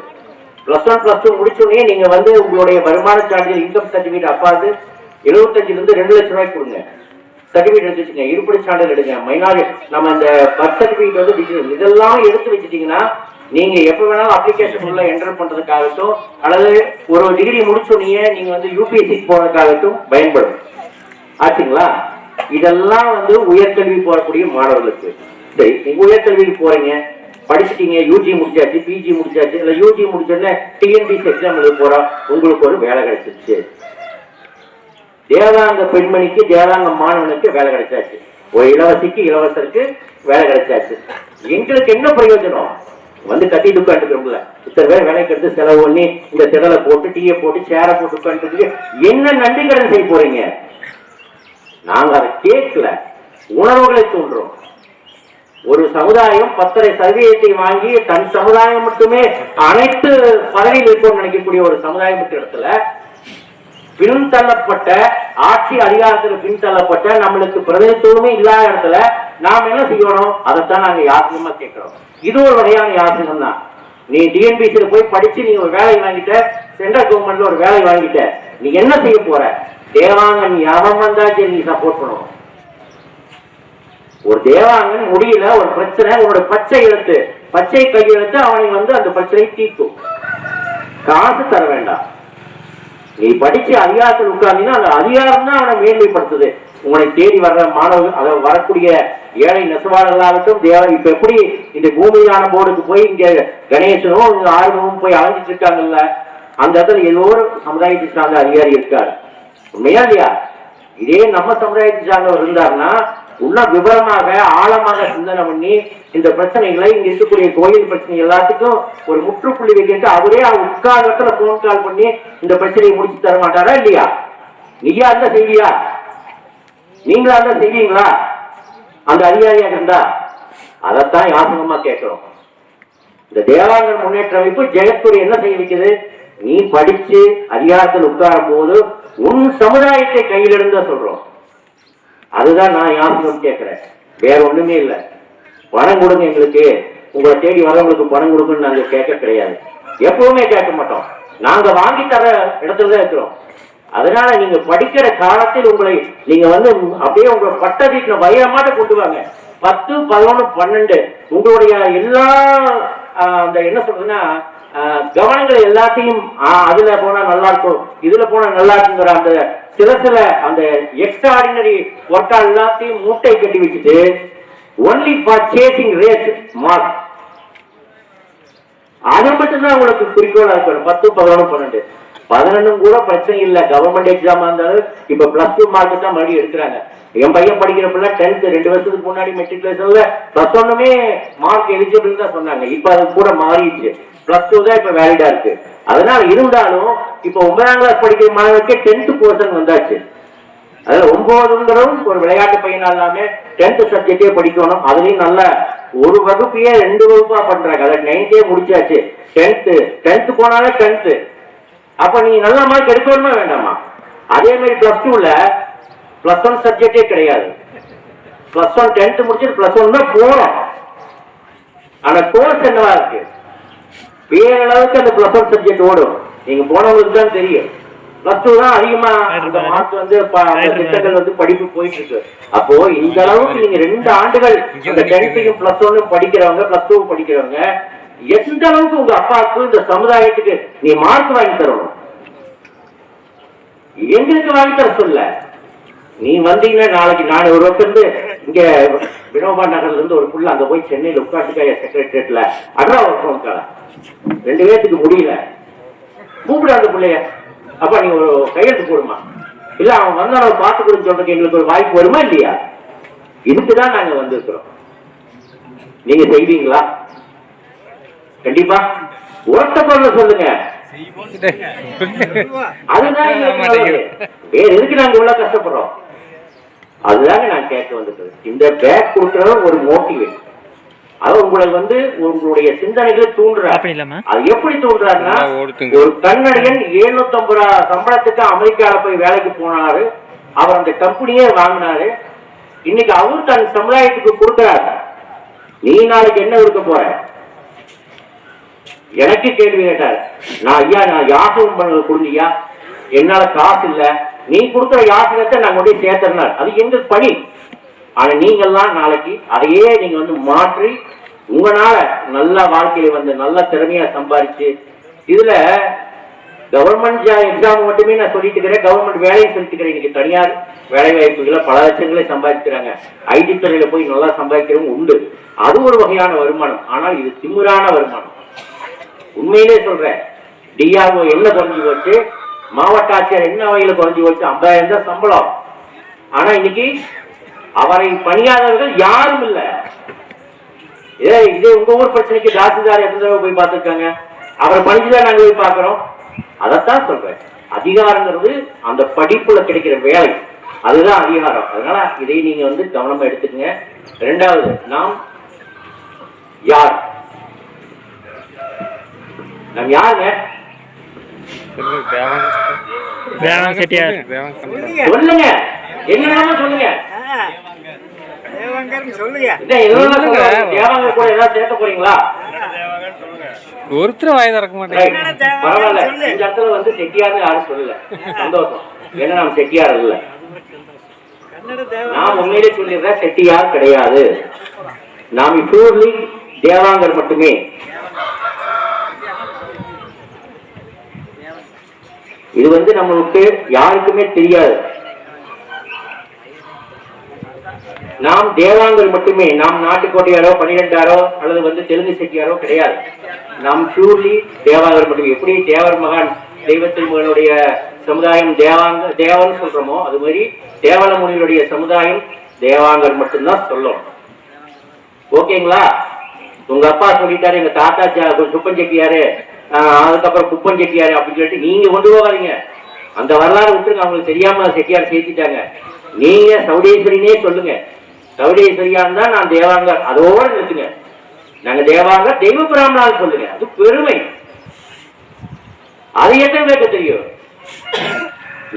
+1 +2 முடிச்சோடனே நீங்க உங்களுடைய வருமான சான்றிதழ், இன்கம் சர்டிபிகேட் அப்பாது 75 இருந்து 2 லட்சம் ரூபாய்க்கு கொடுங்க. சர்டிபிகேட் எடுத்து வச்சுங்க, இருப்பிட சான்றிதழ் எடுங்க, மைனாரிட்டி நம்ம இந்த பர்த் சர்டிபிகேட் டிஜிட்டல் இதெல்லாம் எடுத்து வச்சுட்டீங்கன்னா நீங்க எப்ப வேணாலும் அப்ளிகேஷன் உள்ள என்டர் பண்றதுக்காகட்டும், அல்லது ஒரு டிகிரி முடிச்சோடனே நீங்க யூபிஎஸ்சிக்கு போறதுக்காகட்டும் பயன்படும். ஆச்சுங்களா? இதெல்லாம் உயர்கல்வி போறக்கூடிய மாணவர்களுக்கு. சரி, நீங்க உயர்கல்விக்கு போறீங்க, படிச்சுட்டீங்க, யூஜி முடிச்சாச்சு, பிஜி முடிச்சாச்சு, இல்ல யூஜி முடிச்சோடனே டிஎன்பிசி எக்ஸாம் எழுத போறோம், உங்களுக்கு ஒரு வேலை கிடைச்சிருச்சு. தேவாங்க பெண்மணிக்கு, தேவாங்க மாணவனுக்கு வேலை கிடைச்சாச்சு. ஒரு இலவசிக்கு, இலவசருக்கு வேலை கிடைச்சாச்சு. எங்களுக்கு என்ன பிரயோஜனம்? கட்டிட்டு உட்காந்துக்கிறோம்ல, இத்தனை பேர் வேலைக்கு எடுத்து செலவு பண்ணி இந்த திடலை போட்டு, டீயை போட்டு, சேரை போட்டு உட்காந்துட்டு என்ன நன்றி கடன் செய்ய போறீங்க? நாங்க அதை கேட்கல, உணர்வுகளை தோன்றோம். ஒரு சமுதாயம் 10% வாங்கி தன் சமுதாயம் மட்டுமே அனைத்து பதவியில் இருக்கணும்னு நினைக்கக்கூடிய ஒரு சமுதாயம் இடத்துல பின்தள்ளப்பட்ட, ஆட்சி அதிகாரத்தில் பின்தள்ளப்பட்ட, நம்மளுக்கு பிரதிநிதித்துவமே இல்லாத இடத்துல நாம் என்ன செய்யணும்? அதைத்தான் நாங்க யாசிகமா கேட்கிறோம். இது ஒரு வகையான யாசிகம் தான். நீ டிஎன்பிசியில போய் படிச்சு நீ ஒரு வேலை வாங்கிட்ட, சென்ட்ரல் கவர்மெண்ட்ல ஒரு வேலை வாங்கிட்ட, நீ என்ன செய்ய போற? தேவாங்கன் எவன் வந்தாச்சு நீ சப்போர்ட் பண்ணுவோம். ஒரு தேவாங்கன் முடியல, ஒரு பிரச்சனை, உன்னோட பச்சை கையெழுத்து அவனை அந்த பிரச்சனையை தீர்க்கும். காசு தர வேண்டாம். நீ படிச்சு அதிகாரத்தில் உட்கார்ந்தீங்கன்னா அந்த அதிகாரம் தான் அவனை மேன்மைப்படுத்துது. உங்களை தேடி வர்ற மாணவர்கள், அதை வரக்கூடிய ஏழை நெசவாளர்களாகட்டும், இப்ப எப்படி இந்த பூமியான போர்டுக்கு போய் இங்க கணேசனும் இங்க ஆர்வமும் போய் அலைஞ்சிட்டு இருக்காங்கல்ல, அந்த இடத்துல ஏதோ ஒரு சமுதாயத்தை சார்ந்த அதிகாரி இருக்காரு. உண்மையா இல்லையா? இதே நம்ம சமுதாயத்தை சார்ந்தவர் இருந்தாருன்னா இன்னும் விவரமாக, ஆழமாக சிந்தனை பண்ணி இந்த பிரச்சனைகளை, இங்க இருக்கக்கூடிய கோயில் பிரச்சனை எல்லாத்துக்கும் ஒரு முற்றுப்புள்ளி வைக்கிட்டு அவரே உட்கார்ல போன் கால் பண்ணி இந்த பிரச்சனையை முடிச்சு தர மாட்டாரா இல்லையா? நீயா இருந்தா செய்வியா? நீங்களா இருந்தா செய்வீங்களா? அந்த அதிகாரியாக இருந்தா? அதைத்தான் யாசகமா கேட்கிறோம். இந்த தேவாங்கர் முன்னேற்ற அமைப்பு ஜெகத்குரு என்ன செய்ய வைக்குது? நீ படிச்சு அதிகாரத்தில் உட்காரும் போது உன் சமுதாயத்தை கையில் இருந்தா சொல்றோம். அதுதான் நான் யாசகம் கேட்கிறேன், வேற ஒண்ணுமே இல்லை. பணம் கொடுங்க எங்களுக்கு, உங்களை தேடி வரவங்களுக்கு பணம் கொடுக்குன்னு நாங்க கேட்க கிடையாது, எப்பவுமே கேட்க மாட்டோம். நாங்க வாங்கி தர இடத்துலதான் இருக்கிறோம். அதனால நீங்க படிக்கிற காலத்தில் உங்களை நீங்க அப்படியே உங்களை பட்டதீட்டின வைரமாட்ட கொண்டு வாங்க. 10, 11, 12 உங்களுடைய எல்லா அந்த என்ன சொல்றதுன்னா கவனங்கள் எல்லாத்தையும் அதுல போனா நல்லா இருக்கும், இதுல போனா நல்லா இருக்குங்கிற அந்த சில அந்த எக்ஸ்ட்ராடினரி ஒர்க்கா எல்லாத்தையும் மூட்டை கட்டி வச்சுட்டு only for chasing race mark, அது மட்டும்தான் உங்களுக்கு குறிக்கோளா இருக்கணும். 10, 11, 12. 11 கூட பிரச்சனை இல்லை. கவர்மெண்ட் எக்ஸாம் இருந்தாலும் இப்ப +2 மார்க் தான் மறுபடியும் எடுக்கிறாங்க. என் பையன் படிக்கிற பிள்ளை 10th 2 வருஷத்துக்கு முன்னாடி மெட்ரிகுலேஷன்ல +1 மார்க் எலிஜிபிள் தான் சொன்னாங்க. இப்ப அது கூட மாறிடுச்சு. +2 தான் இப்ப வேலிடா இருக்கு. அதனால இருந்தாலும் இப்ப 9ஆம் கிளாஸ் படிக்கிற மாணவருக்கு 10th போர்ஷன் வந்தாச்சு. அதுல 9ங்கிறதும் ஒரு விளையாட்டு பையனா இல்லாம 10th சப்ஜெக்டே படிக்கணும். அதுலயும் நல்ல ஒரு வகுப்பையே 2 வகுப்பா பண்றாங்க. அதை 9th முடிச்சாச்சு. 10th போனாலே 10th. அப்ப நீ நல்ல மார்க் எடுக்கணுமா வேண்டாமா? அதே மாதிரி +2ல +1 சப்ஜெக்டே கிடையாது. +1 10th முடிச்சுட்டு +1 தான் போறோம். ஆனா கோர்ஸ் என்னவா இருக்கு? பேரளவுக்கு அந்த +1 சப்ஜெக்ட் ஓடும். நீங்க போனவங்களுக்கு தான் தெரியும். +2 தான் அதிகமா அந்த மார்க் திட்டங்கள் படிப்பு போயிட்டு இருக்கு. அப்போ இந்த அளவுக்கு நீங்க 2 ஆண்டுகள் இந்த 10th +1 படிக்கிறவங்க +2 படிக்கிறவங்க எந்த அளவுக்கு உங்க அப்பாவுக்கு இந்த சமுதாயத்துக்கு நீ மார்க் வாங்கி தரணும். எங்களுக்கு வாங்கி தர சொல்ல. நீ வந்தீங்கன்னா நாளைக்கு நான் ஒரு வருஷம் இருந்து இங்க வினோபா நகர்ல இருந்து ஒரு புள்ள அங்க போய் சென்னையில உட்காந்துக்காய செக்ரட்டரியேட்ல அட்ரா ஒர்க் 2 பேருக்கு முடியல. கூப்பிட அந்த பிள்ளைய. அப்ப நீங்க ஒரு கையெழுத்து போடுமா? இல்ல அவன் வந்தா நம்ம பார்த்து கொடுத்து சொல்றதுக்கு எங்களுக்கு ஒரு வாய்ப்பு வருமா இல்லையா? இதுக்குதான் நாங்க வந்திருக்கிறோம். நீங்க செய்வீங்களா? கண்டிப்பா உரத்த பொருள் சொல்லுங்க. அதுதான் வேற எதுக்கு நாங்க இவ்வளவு கஷ்டப்படுறோம்? அதுதாங்க நான் கேட்க வந்துட்டது. இந்த பேக் கொடுக்கறது ஒரு மோட்டிவேட். அது உங்களுக்கு உங்களுடைய சிந்தனைகளை தூண்டுறாரு. அது எப்படி தூண்டுறாருன்னா, ஒரு கன்னடியன் 750 சம்பளத்துக்கு அமெரிக்கால போய் வேலைக்கு போனாரு. அவர் அந்த கம்பெனியே வாங்கினாரு. இன்னைக்கு அவர் தன் சமுதாயத்துக்கு கொடுக்கிறாரு. நீ நாளைக்கு என்ன இருக்க போற? எனக்கு கேள்வி கேட்டாரு. நான் யாசகம் பண்ண கொடுங்கய்யா, என்னால காசு இல்ல, நீ கொடுக்குற யாசகத்தை நான் கொண்டு சேர்த்தனார். அது எங்க பணி. ஆனா நீங்கெல்லாம் நாளைக்கு அதையே நீங்க மாற்றி உங்களால நல்ல வாழ்க்கையில நல்ல திறமையா சம்பாதிச்சு, இதுல கவர்மெண்ட் எக்ஸாம் மட்டுமே நான் சொல்லிட்டு இருக்கிறேன், கவர்மெண்ட் வேலையை சொல்லிட்டு இருக்கிறேன். இன்னைக்கு தனியார் வேலை வாய்ப்புகளை பல லட்சங்களே சம்பாதிக்கிறாங்க. ஐடி துறையில போய் நல்லா சம்பாதிக்கிறவங்க உண்டு. அது ஒரு வகையான வருமானம். ஆனால் இது திமிரான வருமானம். உண்மையிலே சொல்றேன். டிஆர்ஓ என்ன குறைஞ்சு போச்சு, மாவட்ட ஆட்சியர் என்ன வகையில குறைஞ்சு போச்சு, 50,000 தான் சம்பளம். ஆனா இன்னைக்கு அவரை பணியாளர்கள் யாரும் இல்லை. இதே உங்க ஊர் பிரச்சனைக்கு தாசில்தார் எத்தனை தடவை போய் பார்த்துருக்காங்க? அவரை பணிச்சுதான் நாங்க போய் பார்க்கிறோம். அதைத்தான் சொல்றேன். அதிகாரங்கிறது அந்த படிப்புல கிடைக்கிற வேலை, அதுதான் அதிகாரம். அதனால இதை நீங்க கவனமா எடுத்துக்கங்க. 2வது, நாம் யார்? நாம் யாருங்க? சொல்லுங்க, என்ன சொல்லுங்க. ஒருத்தர் வாய் திறக்க மாட்டேங்க. பரவாயில்ல, இந்த இடத்துல செட்டியார்னு யாரும் சொல்லல. சந்தோஷம். ஏன்னா நாம் செட்டியார் இல்ல. நான் உண்மையிலே சொல்லிடுறேன், செட்டியார் கிடையாது. நாம் பியூர்லி தேவாங்கர் மட்டுமே. இது நம்மளுக்கு யாருக்குமே தெரியாது. நாம் தேவாங்கர் மட்டுமே. நாம் நாட்டுக்கோட்டையாரோ 12ஆரோ அல்லது தெலுங்கு செட்டியாரோ கிடையாது. நாம் பியூர்லி தேவாங்கர் மட்டுமே. எப்படி தேவர் மகான் தெய்வத்தின் மகனுடைய சமுதாயம் தேவன் சொல்றோமோ, அது மாதிரி தேவல முனிவருடைய சமுதாயம் தேவாங்கர் மட்டும்தான் சொல்லணும். ஓகேங்களா? உங்க அப்பா சொல்லிட்டாரு, எங்க தாத்தா சுப்பன் செட்டியாரு, அதுக்கப்புறம் குப்பன் செட்டியாரு அப்படின்னு சொல்லிட்டு நீங்க கொண்டு போகாதீங்க. அந்த வரலாறு விட்டுருங்க. அவங்களுக்கு தெரியாம செட்டியார் சேர்த்திட்டாங்க. நீங்க சௌடேஸ்வரினே சொல்லுங்க. சௌடேஸ்வரியா இருந்தா நான் தேவாங்கர், அதோட நிறுத்துங்க. நாங்க தேவாங்கர் தெய்வ பிராமணால் சொல்லுங்க. அது பெருமை. அது எத்தனை பேருக்கு தெரியும்?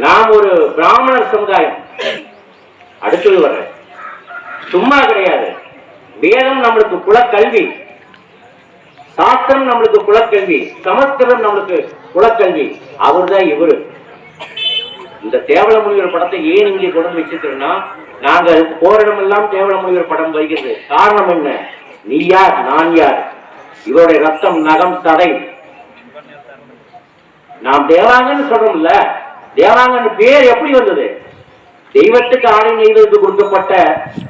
நாம் ஒரு பிராமணர் சமுதாயம். அடுத்தது வர்ற சும்மா கிடையாது. வேதம் நம்மளுக்கு குலக்கல்வி, சாஸ்திரம் நம்மளுக்கு குலக்கல்வி, சமஸ்கிருதம் நம்மளுக்கு குலக்கல்வி. அவர் தான் இவரு. இந்த தேவல முனிவர் படத்தை ஏன் இங்கே கொண்டு வச்சிருக்கிறோம்னா, நாங்க போரிடம் எல்லாம் தேவல முனிவர் படம் வருகிறது. காரணம் என்ன? நீ யார், நான் யார், இவருடைய ரத்தம் நகம் தடை. நாம் தேவாங்கன்னு சொல்றோம்ல, தேவாங்கன்னு பேர் எப்படி வந்தது? தெய்வத்துக்கு ஆணை நெய்வதற்கு கொடுக்கப்பட்ட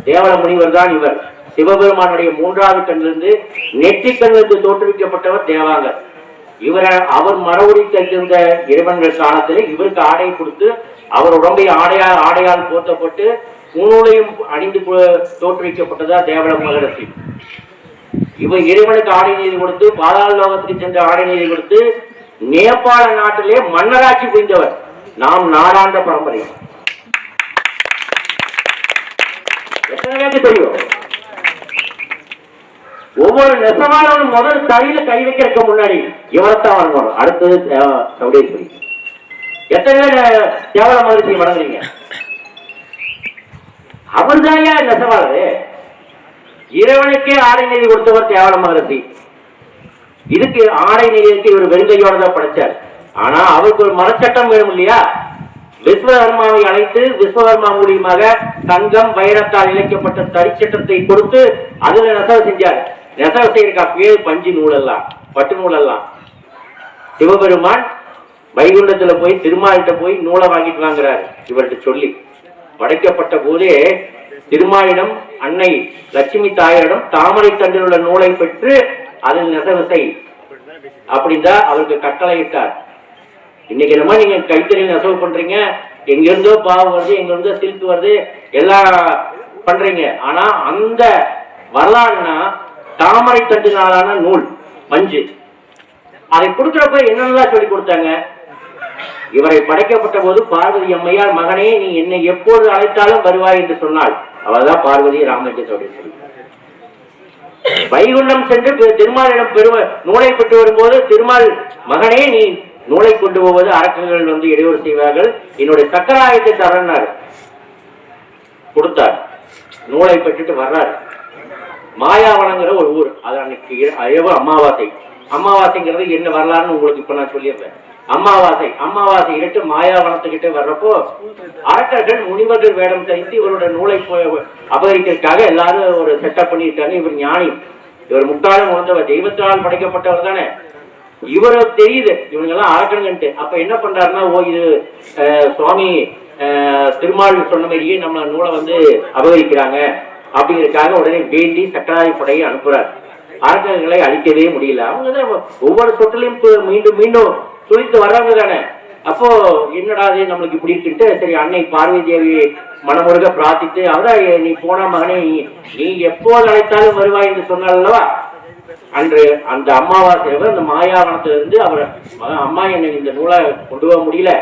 தேவல முனிவர் தான் இவர். சிவபெருமானுடைய மூன்றாவது கண்ணிலிருந்து நெற்றிக்கண்ணிலிருந்து தோற்றுவிக்கப்பட்டவர் தேவாங்கர். அவர் மறுபடி சென்றிருந்த இறைவன்கள் காலத்தில் இவருக்கு ஆடை கொடுத்து அவர் உடம்பை ஆடையால் போர்த்தப்பட்டு பூநூலையும் அணிந்து தோற்றுவிக்கப்பட்டதா தேவல மகரிஷி. இவர் இறைவனுக்கு ஆடை நீதி கொடுத்து பாதாள லோகத்துக்கு சென்று ஆடை நீதி கொடுத்து நேபாள நாட்டிலே மன்னராட்சி புரிந்தவர். நாம் நாடாண்ட பரம்பரை. எத்தனை பேருக்கு தெரியும்? ஒவ்வொரு நெசவாளரும் முதல் தலையில கை வைக்கிறதுக்கு முன்னாடி இவரத்தான் வரணும். அடுத்தது சௌடேஸ்வரி. எத்தனை பேர் தேவல மகரிஷியை வணங்குறீங்க? அவர் தான் நெசவாளரு. இறைவனுக்கே ஆடை நீதி கொடுத்தவர் தேவல மகரிஷி. இதுக்கு ஆடை நீதிக்கு இவர் வெறுங்கையோட தான் படைச்சார். ஆனா அவருக்கு ஒரு மரச்சட்டம் வேணும் இல்லையா? விஸ்வகர்மாவை அழைத்து விஸ்வகர்மா மூலியமாக தங்கம் வைரத்தால் இழைக்கப்பட்ட தரிச்சட்டத்தை கொடுத்து அதுல நெசவு செஞ்சார். நெசவு செய்யறதுக்கு அப்பயே பஞ்சு நூலெல்லாம் பட்டு நூலெல்லாம் சிவபெருமான் வைகுண்டத்துல போய் திருமாலிட்ட போய் நூலை வாங்கிட்டு வாங்குறாரு. இவர்கிட்ட சொல்லி படைக்கப்பட்ட போதே திருமாலிடம் அன்னை லட்சுமி தாயரிடம் தாமரை தண்டில் உள்ள நூலை பெற்று அதில் நெசவு செய் அப்படின்தான் அவருக்கு கட்டளை இட்டார். இன்னைக்கு என்னமா நீங்க கைத்தறி நெசவு பண்றீங்க, எங்க இருந்தோ பாவு வருது, எங்க இருந்தோ சில்க் வருது, எல்லாம் பண்றீங்க. ஆனா அந்த வரலாறுனா தாமரை தண்டினாலான நூல் பஞ்சு. அதை கொடுக்கிறப்ப என்னென்னலாம் சொல்லி கொடுத்தாங்க? இவரை படைக்கப்பட்ட போது பார்வதி அம்மையார், மகனே நீ என்னை எப்போது அழைத்தாலும் வருவாய் என்று சொன்னாள். அவர்தான் பார்வதி ராமலிங்க. வைகுண்டம் சென்று திருமாலிடம் நூலை பெற்று வரும்போது திருமால், மகனே நீ நூலை கொண்டு போவது அரக்கங்கள் வந்து இடையூறு செய்வார்கள், என்னுடைய சக்கராயத்தை தரனார் கொடுத்தார். நூலை பெற்றுட்டு வர்றாரு. மாயாவனங்கிற ஒரு ஊர், அது அன்னைக்கு அயவ அமாவாசை. அமாவாசைங்கிறது என்ன வரலாறுன்னு உங்களுக்கு இப்ப நான் சொல்லியிருப்பேன். அமாவாசை இட்டு மாயாவனத்துக்கிட்ட வர்றப்போ அரக்கர்கள் முனிவர்கள் வேடம் தரித்து இவரோட நூலை அபகரிக்கிறதுக்காக எல்லாரும் ஒரு செட்டப் பண்ணியிருக்காங்க. இவர் ஞானி, இவர் முட்டாளும் உணர்ந்தவர், தெய்வத்தால் படைக்கப்பட்டவர் தானே. இவரை தெரியுது இவங்கெல்லாம் அரக்கணுங்கன்ட்டு. அப்ப என்ன பண்றாருன்னா, இது சுவாமி திருமால் சொன்ன மாதிரியே நம்ம நூலை வந்து அபகரிக்கிறாங்க அப்படிங்கிறதுக்காக உடனே வேண்டி சக்கராய படையை அனுப்புறாரு. அரக்கர்களை அழிக்கவே முடியல. அவங்கதான் ஒவ்வொரு சொட்டிலையும் மீண்டும் மீண்டும் துளித்து வர்றவங்க தானே. அப்போ என்னடா நம்மளுக்கு இப்படி இருக்குன்ட்டு சரி அன்னை பார்வதி தேவி மனமுருக பிரார்த்தித்து, அவதான் நீ போன மகனே நீ எப்போது அழைத்தாலும் வருவாய் என்று சொன்னார் அல்லவா. அன்று அந்த அமாவாசை அந்த மாயாவனத்திலிருந்து அவர் அம்மா என்னை இந்த நூலை கொண்டு போக முடியல,